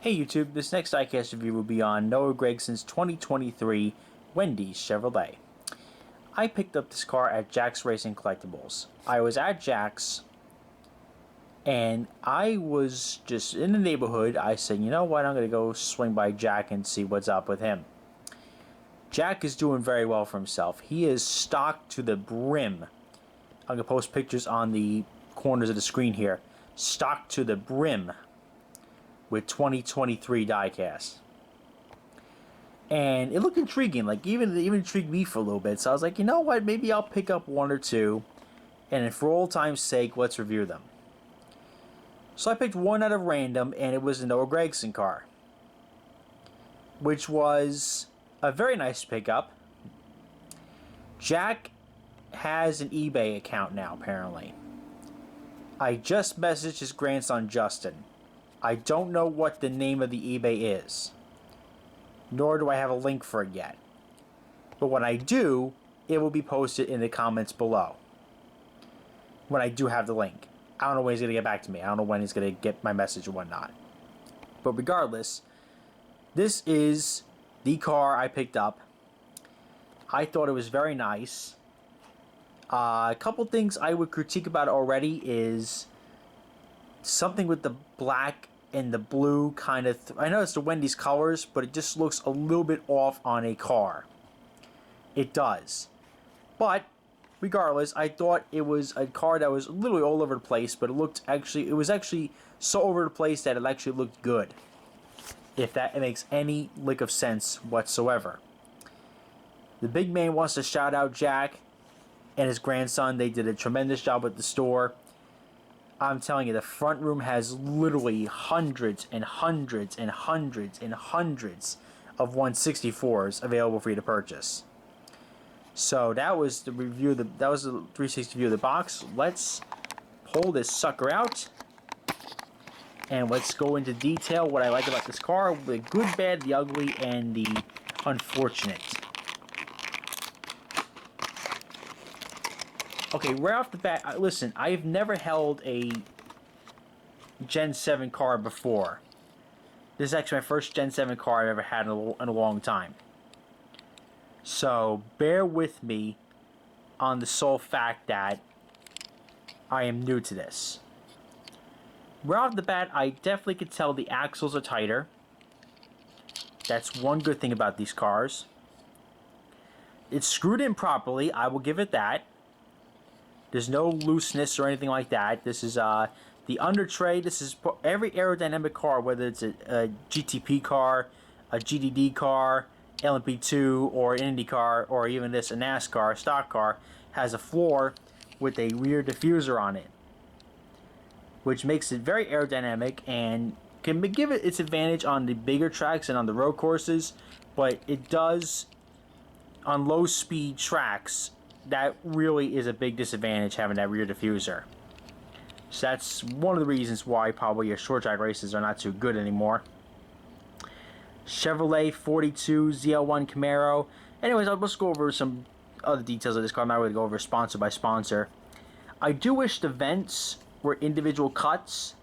Hey YouTube, this next diecast review will be on Noah Gragson's 2023 Wendy Chevrolet. I picked up this car at Jack's Racing Collectibles. I was at Jack's and I was just in the neighborhood. I said, you know what, I'm going to go swing by Jack and see what's up with him. Jack is doing very well for himself. He is stocked to the brim. I'm going to post pictures on the corners of the screen here. Stocked to the brim with 2023 diecast. And it looked intriguing, like it even intrigued me for a little bit. So I was like, you know what, maybe I'll pick up one or two, and for old time's sake, let's review them. So I picked one out of random, and it was a Noah Gragson car, which was a very nice pickup. Jack has an eBay account now, apparently. I just messaged his grandson, Justin. I don't know what the name of the eBay is, nor do I have a link for it yet. But when I do, it will be posted in the comments below. When I do have the link. I don't know when he's going to get back to me. I don't know when he's going to get my message or whatnot. But regardless, this is the car I picked up. I thought it was very nice. A couple things I would critique about it already is something with the black and the blue kind of... I know it's the Wendy's colors, but it just looks a little bit off on a car. It does. But regardless, I thought it was a car that was literally all over the place, but it was actually so over the place that it actually looked good. If that makes any lick of sense whatsoever. The big man wants to shout out Jack and his grandson. They did a tremendous job at the store. I'm telling you, the front room has literally hundreds and hundreds and hundreds and hundreds of 164s available for you to purchase. So that was the review. That was the 360 view of the box. Let's pull this sucker out and let's go into detail what I like about this car: the good, bad, the ugly, and the unfortunate. Okay, right off the bat, listen, I've never held a Gen 7 car before. This is actually my first Gen 7 car I've ever had in a long time. So, bear with me on the sole fact that I am new to this. Right off the bat, I definitely could tell the axles are tighter. That's one good thing about these cars. It's screwed in properly, I will give it that. There's no looseness or anything like that. This is the under tray. This is every aerodynamic car, whether it's a GTP car, a GDD car, LMP2, or an Indy car, or even this, a NASCAR stock car, has a floor with a rear diffuser on it, which makes it very aerodynamic and can give it its advantage on the bigger tracks and on the road courses, but it does on low speed tracks. That really is a big disadvantage, having that rear diffuser. So that's one of the reasons why probably your short track races are not too good anymore. Chevrolet 42 ZL1 Camaro. Anyways, let's go over some other details of this car. I'm not going to go over sponsor by sponsor. I do wish the vents were individual cuts.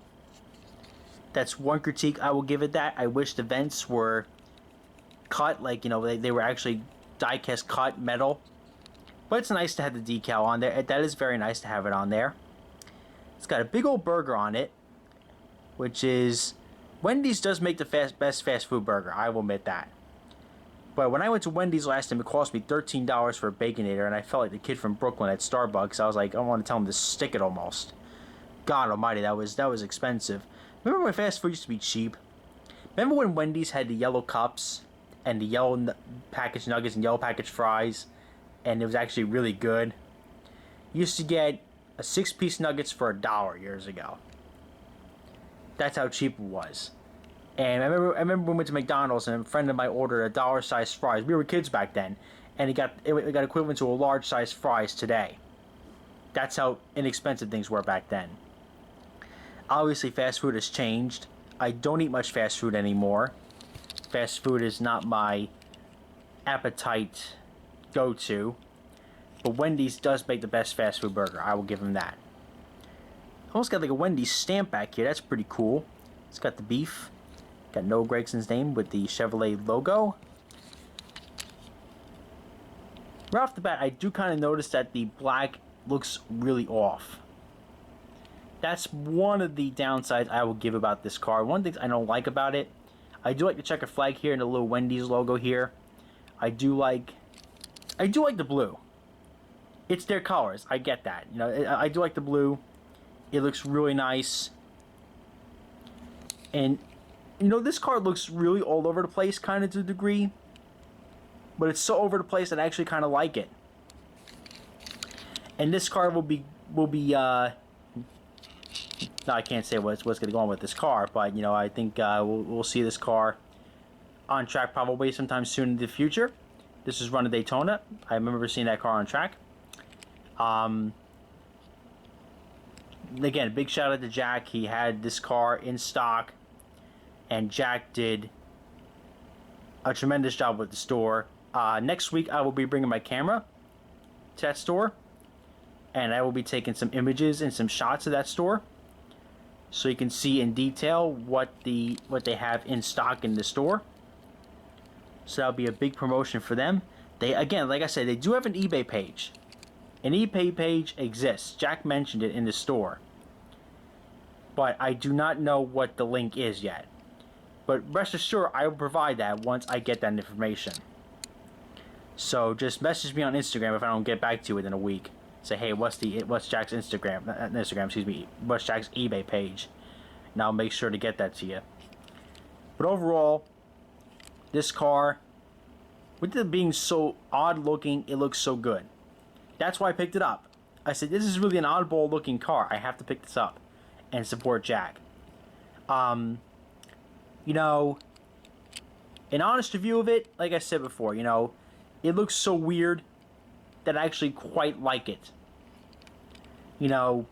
That's one critique I will give it that. I wish the vents were cut, like, you know, they were actually die-cast cut metal. But it's nice to have the decal on there. That is very nice to have it on there. It's got a big old burger on it, which is... Wendy's does make the best fast food burger, I will admit that. But when I went to Wendy's last time, it cost me $13 for a Baconator, and I felt like the kid from Brooklyn at Starbucks. I was like, I want to tell him to stick it almost. God almighty, that was expensive. Remember when fast food used to be cheap? Remember when Wendy's had the yellow cups and the yellow packaged nuggets and yellow packaged fries? And it was actually really good. You used to get a 6-piece nuggets for $1 years ago. That's how cheap it was. And I remember when we went to McDonald's and a friend of mine ordered $1-sized fries. We were kids back then, and it got equivalent to a large-sized fries today. That's how inexpensive things were back then. Obviously, fast food has changed. I don't eat much fast food anymore. Fast food is not my appetite go-to, but Wendy's does make the best fast food burger. I will give them that. Almost got like a Wendy's stamp back here. That's pretty cool. It's got the beef. Got no Gragson's name with the Chevrolet logo. Right off the bat, I do kind of notice that the black looks really off. That's one of the downsides I will give about this car. One of the things I don't like about it, I do like the checker flag here and the little Wendy's logo here. I do like the blue. It's their colors. I get that. You know, I do like the blue. It looks really nice. And you know, this car looks really all over the place, kind of to a degree. But it's so over the place that I actually kind of like it. And this car will be no, I can't say what's going to go on with this car, but you know, I think we'll see this car on track probably sometime soon in the future. This is run at Daytona. I remember seeing that car on track. Again, big shout out to Jack. He had this car in stock, and Jack did a tremendous job with the store. Next week, I will be bringing my camera to that store, and I will be taking some images and some shots of that store, so you can see in detail what they have in stock in the store. So that'll be a big promotion for them. They, again, like I said, they do have an eBay page. An eBay page exists. Jack mentioned it in the store, but I do not know what the link is yet. But rest assured, I will provide that once I get that information. So just message me on Instagram if I don't get back to you within a week. Say, hey, what's Jack's what's Jack's eBay page? And I'll make sure to get that to you. But overall, this car, with it being so odd looking, it looks so good. That's why I picked it up. I said, this is really an oddball looking car. I have to pick this up and support Jack. You know, an honest review of it, like I said before, you know, it looks so weird that I actually quite like it. You know,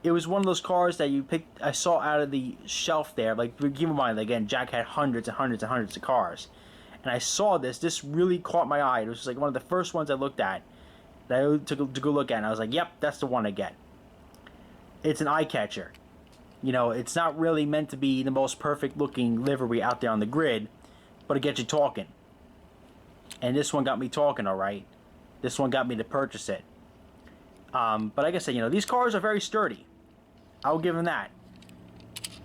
it was one of those cars that I saw out of the shelf there. Like, keep in mind, again, Jack had hundreds and hundreds and hundreds of cars. And I saw this really caught my eye. It was like one of the first ones I looked at, that I took to go look at, and I was like, yep, that's the one I get. It's an eye catcher. You know, it's not really meant to be the most perfect looking livery out there on the grid, but it gets you talking. And this one got me talking, alright. This one got me to purchase it. But like I said, you know, these cars are very sturdy. I'll give them that.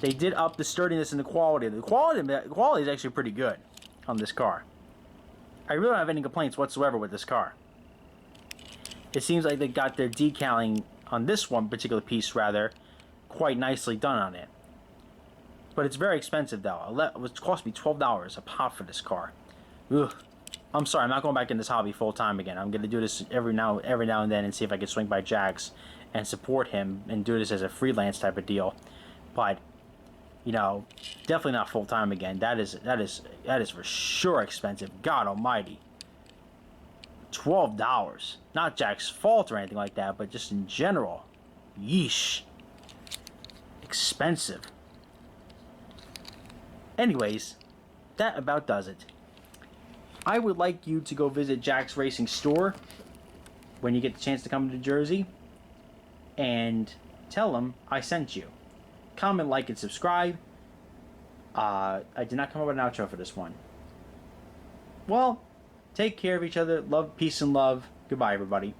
They did up the sturdiness and the quality. The quality is actually pretty good on this car. I really don't have any complaints whatsoever with this car. It seems like they got their decaling on this one particular piece, rather, quite nicely done on it. But it's very expensive, though. It cost me $12 a pop for this car. Ugh. I'm sorry, I'm not going back in this hobby full time again. I'm going to do this every now and then and see if I can swing by Jack's and support him and do this as a freelance type of deal. But, you know, definitely not full time again. That is for sure expensive. God almighty. $12. Not Jack's fault or anything like that, but just in general. Yeesh. Expensive. Anyways, that about does it. I would like you to go visit Jack's Racing store when you get the chance to come to Jersey and tell him I sent you. Comment, like, and subscribe. I did not come up with an outro for this one. Well, take care of each other. Love, peace, and love. Goodbye, everybody.